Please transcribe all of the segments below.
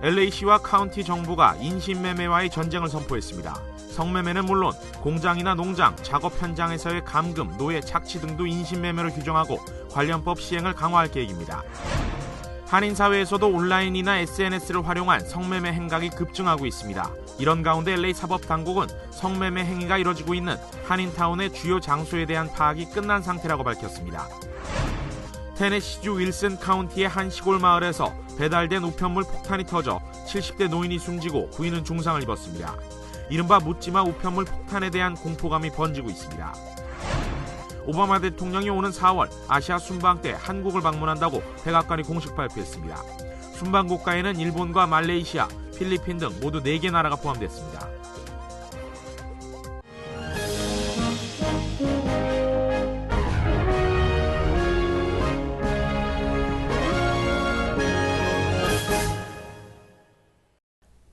LA시와 카운티 정부가 인신매매와의 전쟁을 선포했습니다. 성매매는 물론 공장이나 농장, 작업 현장에서의 감금, 노예 착취 등도 인신매매로 규정하고 관련법 시행을 강화할 계획입니다. 한인사회에서도 온라인이나 SNS를 활용한 성매매 행각이 급증하고 있습니다. 이런 가운데 LA 사법당국은 성매매 행위가 이뤄지고 있는 한인타운의 주요 장소에 대한 파악이 끝난 상태라고 밝혔습니다. 테네시주 윌슨 카운티의 한 시골 마을에서 배달된 우편물 폭탄이 터져 70대 노인이 숨지고 부인은 중상을 입었습니다. 이른바 묻지마 우편물 폭탄에 대한 공포감이 번지고 있습니다. 오바마 대통령이 오는 4월 아시아 순방 때 한국을 방문한다고 백악관이 공식 발표했습니다. 순방 국가에는 일본과 말레이시아, 필리핀 등 모두 4개 나라가 포함됐습니다.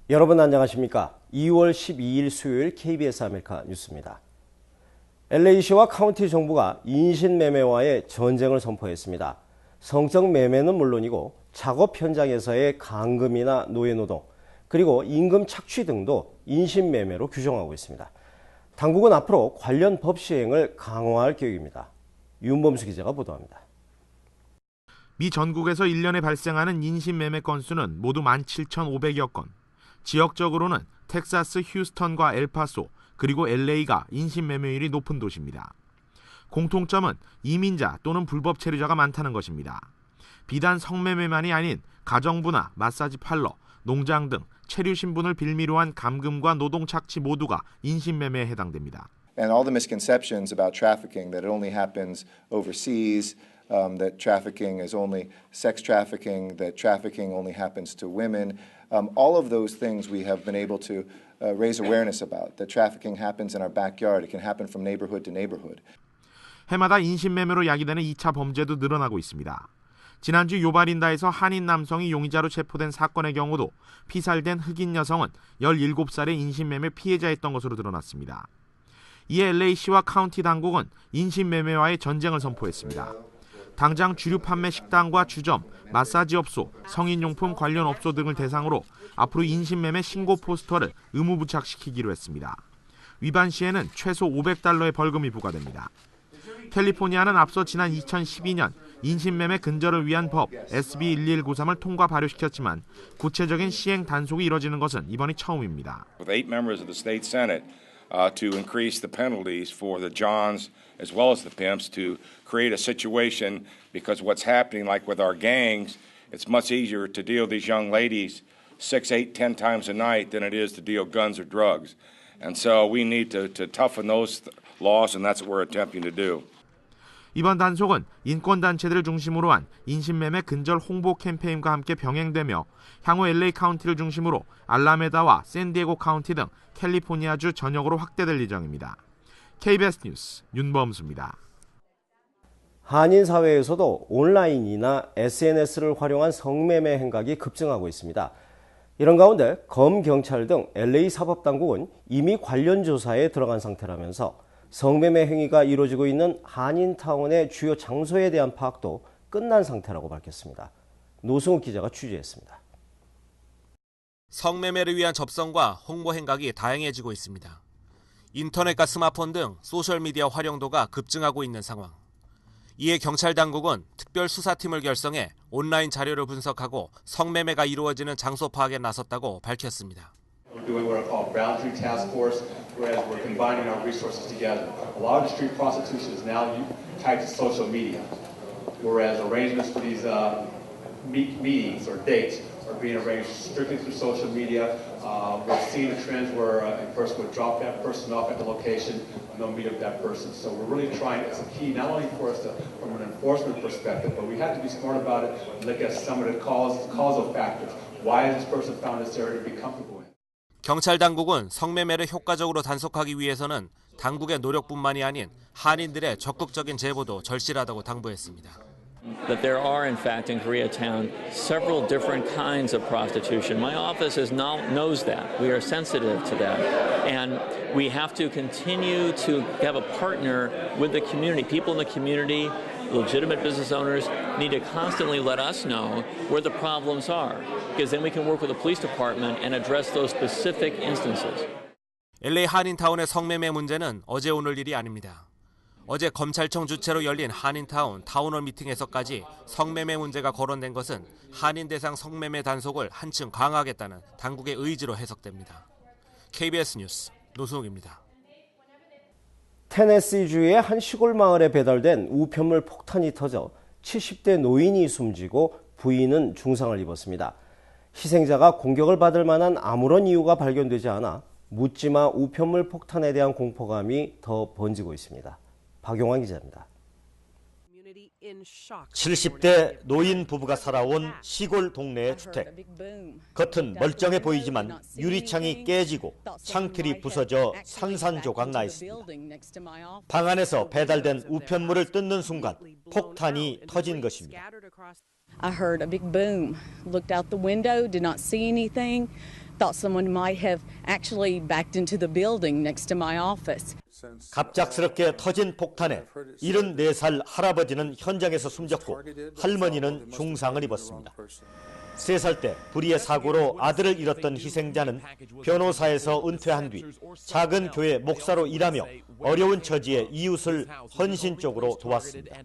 여러분 안녕하십니까? 2월 12일 수요일 KBS 아메리카 뉴스입니다. LA시와 카운티 정부가 인신매매와의 전쟁을 선포했습니다. 성적 매매는 물론이고 작업 현장에서의 감금이나 노예노동, 그리고 임금 착취 등도 인신매매로 규정하고 있습니다. 당국은 앞으로 관련 법 시행을 강화할 계획입니다. 윤범수 기자가 보도합니다. 미 전국에서 1년에 발생하는 인신매매 건수는 모두 17,500여 건. 지역적으로는 텍사스 휴스턴과 엘파소, 그리고 LA가 인신매매율이 높은 도시입니다. 공통점은 이민자 또는 불법 체류자가 많다는 것입니다. 비단 성매매만이 아닌 가정부나 마사지 팔러, 농장 등 체류 신분을 빌미로 한 감금과 노동 착취 모두가 인신매매에 해당됩니다. And all the misconceptions about trafficking, that it only happens overseas, that trafficking is only sex trafficking, that trafficking only happens to women. All of those things we have been able to raise awareness about. That trafficking happens in our backyard. It can happen from neighborhood to neighborhood. 해마다 인신매매로 야기되는 2차 범죄도 늘어나고 있습니다. 지난주 요바린다에서 한인 남성이 용의자로 체포된 사건의 경우도 피살된 흑인 여성은 17살의 인신매매 피해자였던 것으로 드러났습니다. 이에 LA시와 카운티 당국은 인신매매와의 전쟁을 선포했습니다. 당장 주류 판매 식당과 주점, 마사지 업소, 성인용품 관련 업소 등을 대상으로 앞으로 인신매매 신고 포스터를 의무 부착시키기로 했습니다. 위반 시에는 최소 $500의 벌금이 부과됩니다. 캘리포니아는 앞서 지난 2012년 인신매매 근절을 위한 법 SB 1193을 통과 발효시켰지만 구체적인 시행 단속이 이뤄지는 것은 이번이 처음입니다. With 8 members of the state senate to increase the penalties for the Johns as well as the pimps to create a situation, because what's happening, like with our gangs, it's much easier to deal these young ladies 6, 8, 10 times a night than it is to deal guns or drugs. And so we need to toughen those laws, and that's what we're attempting to do. 이번 단속은 인권단체들을 중심으로 한 인신매매 근절 홍보 캠페인과 함께 병행되며 향후 LA 카운티를 중심으로 알라메다와 샌디에고 카운티 등 캘리포니아주 전역으로 확대될 예정입니다. KBS 뉴스 윤범수입니다. 한인 사회에서도 온라인이나 SNS를 활용한 성매매 행각이 급증하고 있습니다. 이런 가운데 검, 경찰 등 LA 사법당국은 이미 관련 조사에 들어간 상태라면서 성매매 행위가 이루어지고 있는 한인타운의 주요 장소에 대한 파악도 끝난 상태라고 밝혔습니다. 노승욱 기자가 취재했습니다. 성매매를 위한 접선과 홍보 행각이 다양해지고 있습니다. 인터넷과 스마트폰 등 소셜미디어 활용도가 급증하고 있는 상황. 이에 경찰 당국은 특별 수사팀을 결성해 온라인 자료를 분석하고 성매매가 이루어지는 장소 파악에 나섰다고 밝혔습니다. We're doing what are called boundary task force, whereas we're combining our resources together. A lot of the street prostitution is now tied to social media, whereas arrangements for these meetings or dates are being arranged strictly through social media. We're seeing the trends where a person would drop that person off at the location and they'll meet up with that person. So we're really trying, it's a key not only for us from an enforcement perspective, but we have to be smart about it and look at some of the causal factors. Why has this person found this area to be comfortable in? 경찰 당국은 성매매를 효과적으로 단속하기 위해서는 당국의 노력뿐만이 아닌 한인들의 적극적인 제보도 절실하다고 당부했습니다. That there are, in fact, in Koreatown, several different kinds of prostitution. My office knows that. We are sensitive to that. And we have to continue to have a partner with the community. People in the community, legitimate business owners, need to constantly let us know where the problems are. because then we can work with the police department and address those specific instances. LA 한인타운의 성매매 문제는 어제 오늘 일이 아닙니다. 어제 검찰청 주최로 열린 한인타운 타운홀 미팅에서까지 성매매 문제가 거론된 것은 한인 대상 성매매 단속을 한층 강화하겠다는 당국의 의지로 해석됩니다. KBS 뉴스 노수욱입니다. 테네시주의 한 시골 마을에 배달된 우편물 폭탄이 터져 70대 노인이 숨지고 부인은 중상을 입었습니다. 희생자가 공격을 받을 만한 아무런 이유가 발견되지 않아 묻지마 우편물 폭탄에 대한 공포감이 더 번지고 있습니다. 박용환 기자입니다. 70대 노인 부부가 살아온 시골 동네의 주택. 겉은 멀쩡해 보이지만 유리창이 깨지고 창틀이 부서져 산산조각 나 있습니다. 방 안에서 배달된 우편물을 뜯는 순간 폭탄이 터진 것입니다. I heard a big boom. Looked out the window, did not see anything. Thought someone might have actually backed into the building next to my office. 갑작스럽게 터진 폭탄에 74살 할아버지는 현장에서 숨졌고 할머니는 중상을 입었습니다. 3살 때 불의의 사고로 아들을 잃었던 희생자는 변호사에서 은퇴한 뒤 작은 교회 목사로 일하며 어려운 처지의 이웃을 헌신적으로 도왔습니다.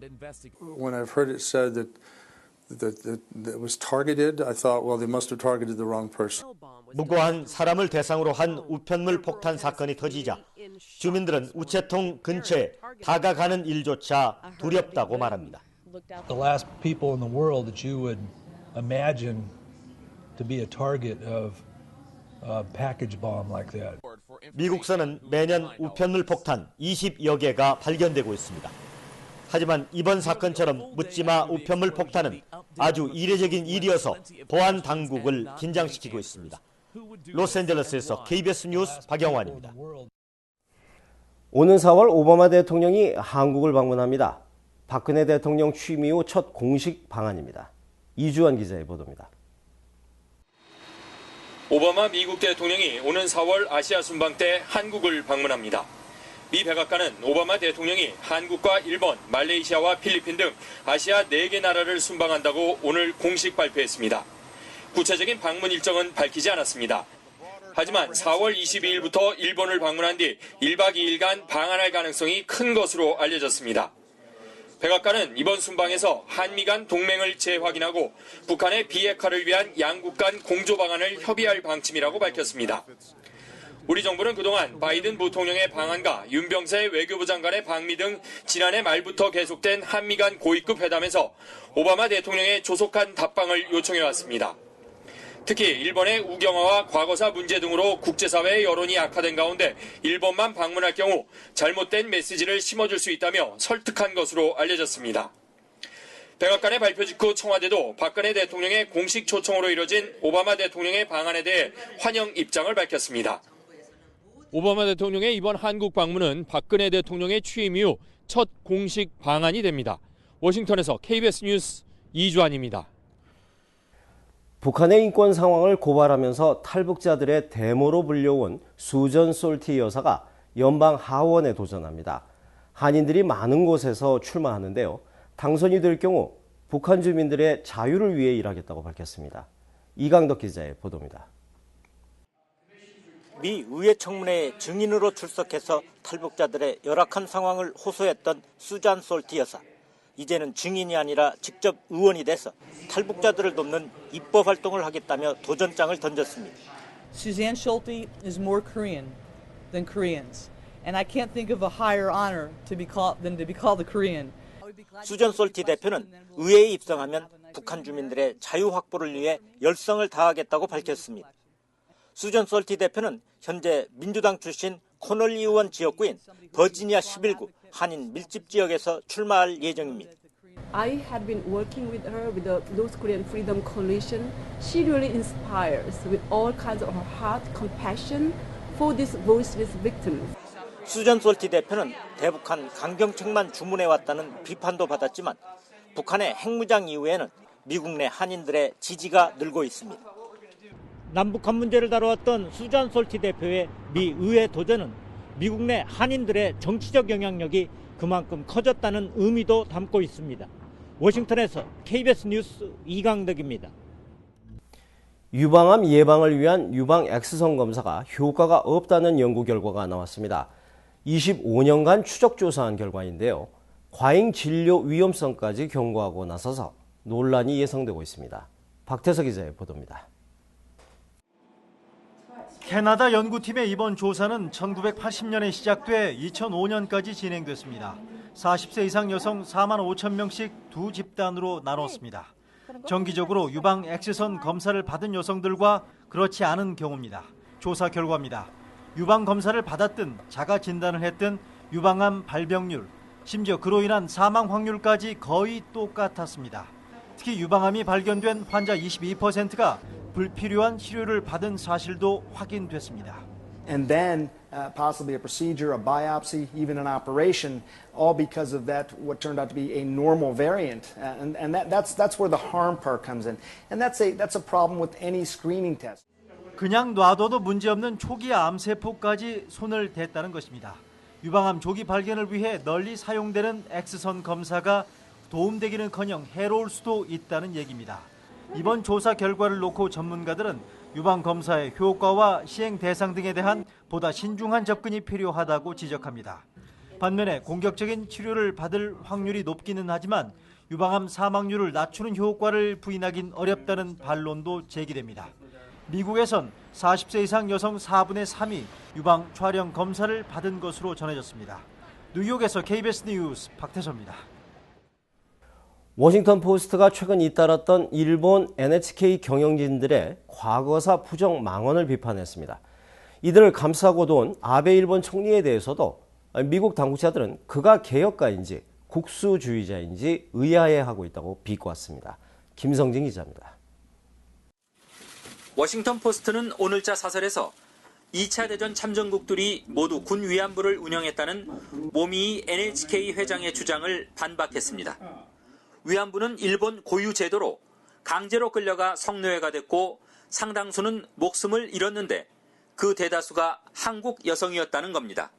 When I've heard it said that was targeted, I thought, well, they must have targeted the wrong person. 무고한 사람을 대상으로 한 우편물 폭탄 사건이 터지자 주민들은 우체통 근처에 다가가는 일조차 두렵다고 말합니다. The last people in the world that you would imagine to be a target of a package bomb like that. 미국서는 매년 우편물 폭탄 20여 개가 발견되고 있습니다. 하지만 이번 사건처럼 묻지마 우편물 폭탄은 아주 이례적인 일이어서 보안 당국을 긴장시키고 있습니다. 로스앤젤레스에서 KBS 뉴스 박영환입니다. 오는 4월 오바마 대통령이 한국을 방문합니다. 박근혜 대통령 취임 이후 첫 공식 방한입니다. 이주환 기자의 보도입니다. 오바마 미국 대통령이 오는 4월 아시아 순방 때 한국을 방문합니다. 미 백악관은 오바마 대통령이 한국과 일본, 말레이시아와 필리핀 등 아시아 4개 나라를 순방한다고 오늘 공식 발표했습니다. 구체적인 방문 일정은 밝히지 않았습니다. 하지만 4월 22일부터 일본을 방문한 뒤 1박 2일간 방한할 가능성이 큰 것으로 알려졌습니다. 백악관은 이번 순방에서 한미 간 동맹을 재확인하고 북한의 비핵화를 위한 양국 간 공조 방안을 협의할 방침이라고 밝혔습니다. 우리 정부는 그동안 바이든 부통령의 방한과 윤병세 외교부 장관의 방미 등 지난해 말부터 계속된 한미 간 고위급 회담에서 오바마 대통령의 조속한 답방을 요청해왔습니다. 특히 일본의 우경화와 과거사 문제 등으로 국제사회의 여론이 악화된 가운데 일본만 방문할 경우 잘못된 메시지를 심어줄 수 있다며 설득한 것으로 알려졌습니다. 백악관의 발표 직후 청와대도 박근혜 대통령의 공식 초청으로 이뤄진 오바마 대통령의 방한에 대해 환영 입장을 밝혔습니다. 오바마 대통령의 이번 한국 방문은 박근혜 대통령의 취임 이후 첫 공식 방한이 됩니다. 워싱턴에서 KBS 뉴스 이주환입니다. 북한의 인권 상황을 고발하면서 탈북자들의 데모로 불려온 수전 솔티 여사가 연방 하원에 도전합니다. 한인들이 많은 곳에서 출마하는데요. 당선이 될 경우 북한 주민들의 자유를 위해 일하겠다고 밝혔습니다. 이강덕 기자의 보도입니다. 미 의회 청문회에 증인으로 출석해서 탈북자들의 열악한 상황을 호소했던 수잔 솔티 여사. 이제는 증인이 아니라 직접 의원이 돼서 탈북자들을 돕는 입법 활동을 하겠다며 도전장을 던졌습니다. Suzanne Schulte is more Korean than Koreans, and I can't think of a higher honor than to be called a Korean. 수잔 솔티 대표는 의회에 입성하면 북한 주민들의 자유 확보를 위해 열성을 다하겠다고 밝혔습니다. 수잔 솔티 대표는 현재 민주당 출신 코널리 의원 지역구인 버지니아 11구 한인 밀집 지역에서 출마할 예정입니다. I had been working with her with the North Korean Freedom Coalition. She really inspires with all kinds of her heart, compassion for these voiceless victims. 수잔 솔티 대표는 대북한 강경책만 주문해왔다는 비판도 받았지만 북한의 핵무장 이후에는 미국 내 한인들의 지지가 늘고 있습니다. 남북한 문제를 다루었던 수잔 솔티 대표의 미 의회 도전은 미국 내 한인들의 정치적 영향력이 그만큼 커졌다는 의미도 담고 있습니다. 워싱턴에서 KBS 뉴스 이강덕입니다. 유방암 예방을 위한 유방 X선 검사가 효과가 없다는 연구 결과가 나왔습니다. 25년간 추적 조사한 결과인데요. 과잉 진료 위험성까지 경고하고 나서서 논란이 예상되고 있습니다. 박태석 기자의 보도입니다. 캐나다 연구팀의 이번 조사는 1980년에 시작돼 2005년까지 진행됐습니다. 40세 이상 여성 4만 5천 명씩 두 집단으로 나눴습니다. 정기적으로 유방 X선 검사를 받은 여성들과 그렇지 않은 경우입니다. 조사 결과입니다. 유방 검사를 받았든 자가 진단을 했든 유방암 발병률, 심지어 그로 인한 사망 확률까지 거의 똑같았습니다. 특히 유방암이 발견된 환자 22%가 불필요한 치료를 받은 사실도 확인됐습니다. And then possibly a procedure, a biopsy, even an operation, all because of that what turned out to be a normal variant, and that's where the harm part comes in, and that's a problem with any screening test. 그냥 놔둬도 문제없는 초기 암세포까지 손을 댔다는 것입니다. 유방암 조기 발견을 위해 널리 사용되는 X선 검사가 도움되기는커녕 해로울 수도 있다는 얘기입니다. 이번 조사 결과를 놓고 전문가들은 유방 검사의 효과와 시행 대상 등에 대한 보다 신중한 접근이 필요하다고 지적합니다. 반면에 공격적인 치료를 받을 확률이 높기는 하지만 유방암 사망률을 낮추는 효과를 부인하긴 어렵다는 반론도 제기됩니다. 미국에선 40세 이상 여성 4분의 3이 유방 촬영 검사를 받은 것으로 전해졌습니다. 뉴욕에서 KBS 뉴스 박태서입니다. 워싱턴 포스트가 최근 잇따랐던 일본 NHK 경영진들의 과거사 부정 망언을 비판했습니다. 이들을 감싸고 온 아베 일본 총리에 대해서도 미국 당국자들은 그가 개혁가인지 국수주의자인지 의아해하고 있다고 비꼬았습니다. 김성진 기자입니다. 워싱턴 포스트는 오늘자 사설에서 2차 대전 참전국들이 모두 군 위안부를 운영했다는 모미이 NHK 회장의 주장을 반박했습니다. 위안부는 일본 고유 제도로 강제로 끌려가 성노예가 됐고 상당수는 목숨을 잃었는데 그 대다수가 한국 여성이었다는 겁니다.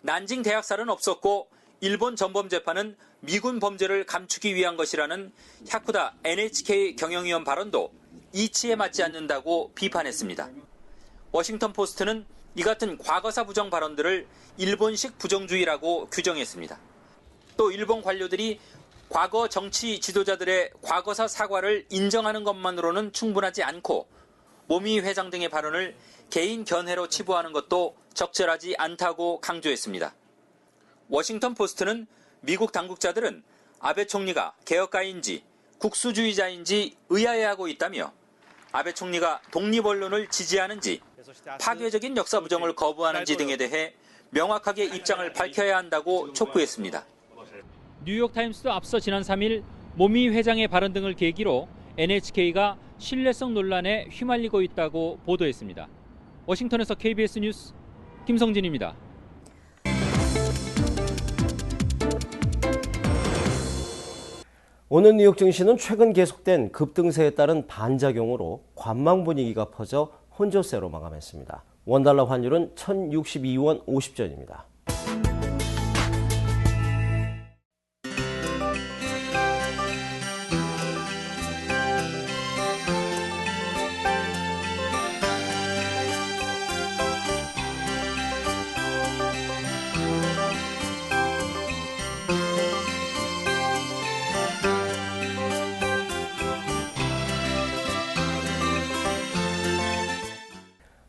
난징 대학살은 없었고 일본 전범재판은 미군 범죄를 감추기 위한 것이라는 야쿠다 NHK 경영위원 발언도 이치에 맞지 않는다고 비판했습니다. 워싱턴 포스트는 이 같은 과거사 부정 발언들을 일본식 부정주의라고 규정했습니다. 또 일본 관료들이 과거 정치 지도자들의 과거사 사과를 인정하는 것만으로는 충분하지 않고 모미이 회장 등의 발언을 개인 견해로 치부하는 것도 적절하지 않다고 강조했습니다. 워싱턴 포스트는 미국 당국자들은 아베 총리가 개혁가인지 국수주의자인지 의아해하고 있다며 아베 총리가 독립언론을 지지하는지 파괴적인 역사 부정을 거부하는지 등에 대해 명확하게 입장을 밝혀야 한다고 촉구했습니다. 뉴욕타임스도 앞서 지난 3일 모미이 회장의 발언 등을 계기로 NHK가 신뢰성 논란에 휘말리고 있다고 보도했습니다. 워싱턴에서 KBS 뉴스 김성진입니다. 오늘 뉴욕 증시는 최근 계속된 급등세에 따른 반작용으로 관망 분위기가 퍼져 혼조세로 마감했습니다. 원달러 환율은 1062원 50전입니다.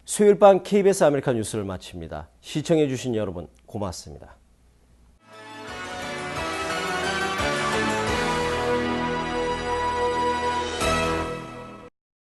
수요일 밤 KBS 아메리카 뉴스를 마칩니다. 시청해주신 여러분 고맙습니다.